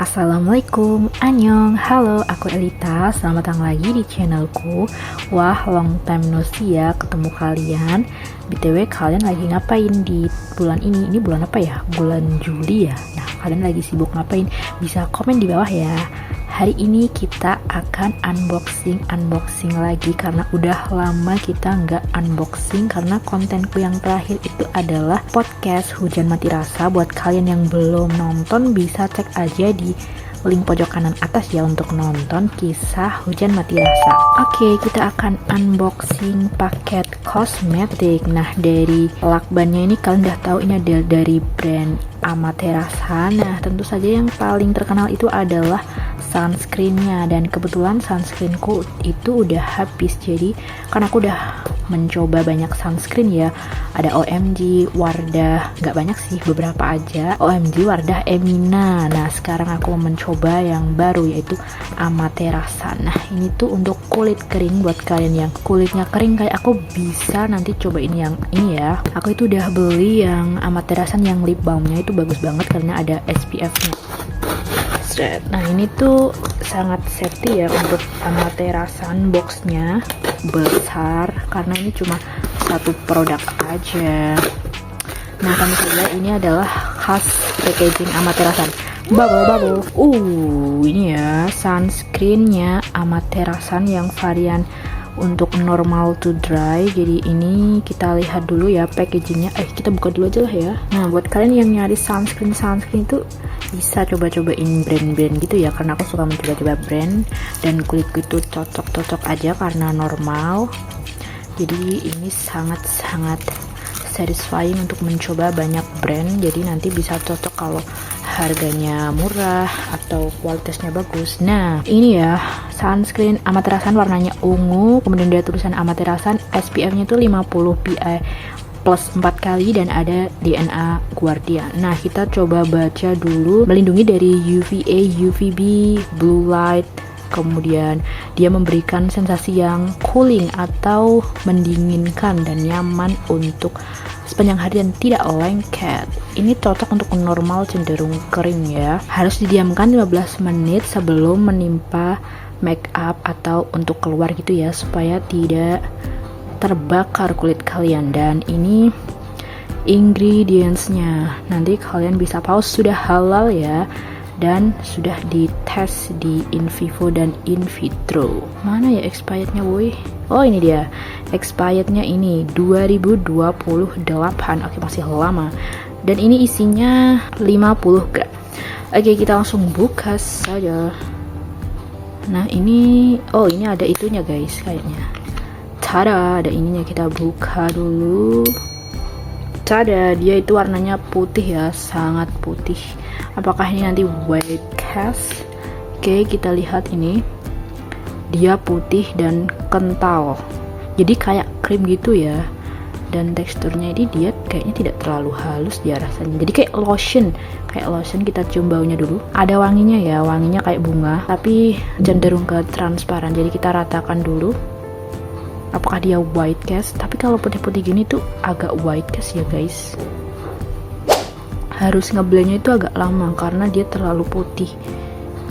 Assalamualaikum, annyeong, halo, aku Elita, selamat datang lagi di channelku. Wah, long time no see ya, ketemu kalian. BTW, kalian lagi ngapain di bulan ini? Ini bulan apa ya? Bulan Juli ya? Nah, kalian lagi sibuk ngapain? Bisa komen di bawah ya. Hari ini kita akan unboxing lagi karena udah lama kita nggak unboxing karena kontenku yang terakhir itu adalah podcast Hujan Mati Rasa. Buat kalian yang belum nonton bisa cek aja di link pojok kanan atas ya untuk nonton kisah Hujan Mati Rasa. Oke, kita akan unboxing paket kosmetik. Nah, dari lakbannya ini kalian udah tahu ini adalah dari brand Amaterasu. Nah, tentu saja yang paling terkenal itu adalah sunscreennya, dan kebetulan sunscreenku itu udah habis. Jadi kan aku udah mencoba banyak sunscreen ya, ada OMG, Wardah, nggak banyak sih, beberapa aja, OMG, Wardah, Emina. Nah, sekarang aku mau mencoba yang baru yaitu Amaterasu. Nah, ini tuh untuk kulit kering. Buat kalian yang kulitnya kering kayak aku bisa nanti cobain yang ini ya. Aku itu udah beli yang Amaterasu yang lip balmnya, itu bagus banget karena ada SPF-nya. Nah, ini tuh sangat safety ya untuk Amaterasu, boxnya besar karena ini cuma satu produk aja. Nah, tentu saja ini adalah khas packaging Amaterasu. Bubble. Ini ya sunscreennya Amaterasu yang varian untuk normal to dry. Jadi ini kita lihat dulu ya packagingnya. Kita buka dulu aja lah ya. Nah, buat kalian yang nyari sunscreen itu bisa coba-cobain brand-brand gitu ya, karena aku suka mencoba-coba brand dan kulitku itu cocok-cocok aja karena normal. Jadi ini sangat-sangat satisfying untuk mencoba banyak brand. Jadi nanti bisa cocok kalau harganya murah atau kualitasnya bagus. Nah, ini ya sunscreen Amaterasu warnanya ungu, kemudian dia tulisan Amaterasu, SPF-nya tuh 50 PA plus 4 kali dan ada DNA Guardian. Nah, kita coba baca dulu. Melindungi dari UVA, UVB, blue light. Kemudian dia memberikan sensasi yang cooling atau mendinginkan dan nyaman untuk sepanjang hari dan tidak lengket. Ini cocok untuk normal cenderung kering ya. Harus didiamkan 15 menit sebelum menimpa make up atau untuk keluar gitu ya, supaya tidak terbakar kulit kalian. Dan ini ingredientsnya, nanti kalian bisa pause, sudah halal ya dan sudah dites di in vivo dan in vitro. Mana ya expirednya boy? Oh, ini dia expirednya, ini 2028. Oke, masih lama. Dan ini isinya 50 gram. Oke, kita langsung buka saja. Nah, ini ini ada itunya guys kayaknya. Tada, ada ininya, kita buka dulu. Tada, dia itu warnanya putih ya, sangat putih. Apakah ini nanti white cast? Oke, kita lihat ini. Dia putih dan kental. Jadi kayak krim gitu ya. Dan teksturnya ini dia kayaknya tidak terlalu halus dia rasanya. Jadi kayak lotion. Kita cium baunya dulu. Ada wanginya ya, wanginya kayak bunga, tapi cenderung ke transparan. Jadi kita ratakan dulu. Apakah dia white cast? Tapi kalau putih-putih gini tuh agak white cast ya guys. Harus ngeblendnya itu agak lama karena dia terlalu putih.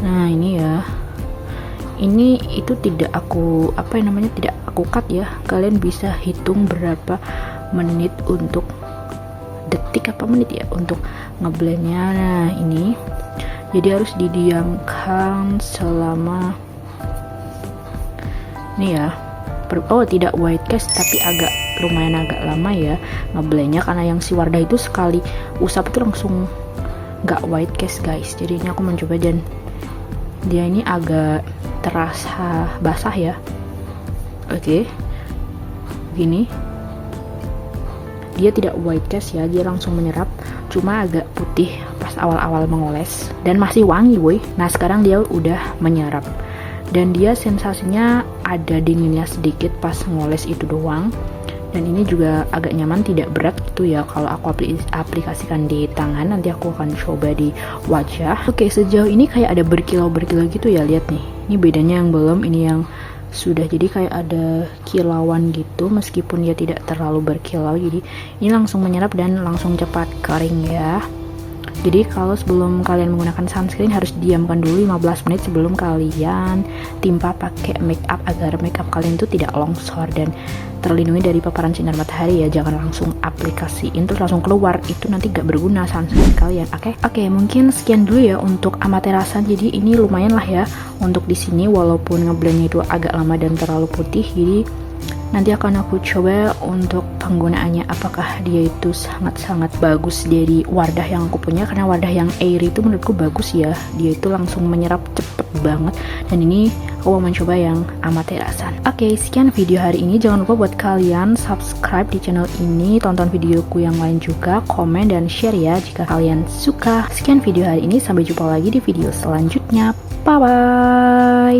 Nah, ini ya. Ini itu tidak aku tidak aku cut ya. Kalian bisa hitung berapa menit untuk detik apa menit ya untuk ngeblendnya. Nah, ini jadi harus didiamkan selama ini ya. Tidak white cast tapi lumayan agak lama ya ngeblendnya, karena yang si Wardah itu sekali usap itu langsung nggak white cast guys. Jadi ini aku mencoba dan dia ini agak terasa basah ya. Oke, gini dia tidak white cast ya, dia langsung menyerap, cuma agak putih pas awal-awal mengoles dan masih wangi boy. Nah, sekarang dia udah menyerap dan dia sensasinya ada dinginnya sedikit pas ngoles itu doang. Dan ini juga agak nyaman, tidak berat gitu ya kalau aku aplikasikan di tangan. Nanti aku akan coba di wajah. Oke, sejauh ini kayak ada berkilau-berkilau gitu ya, lihat nih. Ini bedanya yang belum, ini yang sudah. Jadi kayak ada kilauan gitu meskipun dia tidak terlalu berkilau. Jadi ini langsung menyerap dan langsung cepat kering ya. Jadi kalau sebelum kalian menggunakan sunscreen harus diamkan dulu 15 menit sebelum kalian timpa pakai make up agar make up kalian itu tidak longsor dan terlindungi dari paparan sinar matahari ya. Jangan langsung aplikasiin terus langsung keluar, itu nanti gak berguna sunscreen kalian. Oke, mungkin sekian dulu ya untuk Amaterasu. Jadi ini lumayan lah ya untuk di sini, walaupun ngeblendnya itu agak lama dan terlalu putih. Jadi nanti akan aku coba untuk penggunaannya, apakah dia itu sangat-sangat bagus dari Wardah yang aku punya, karena Wardah yang Airy itu menurutku bagus ya, dia itu langsung menyerap cepet banget, dan ini aku mau mencoba yang Amaterasu. Oke, sekian video hari ini. Jangan lupa buat kalian subscribe di channel ini, tonton videoku yang lain juga, komen dan share ya jika kalian suka. Sekian video hari ini, sampai jumpa lagi di video selanjutnya. Bye bye.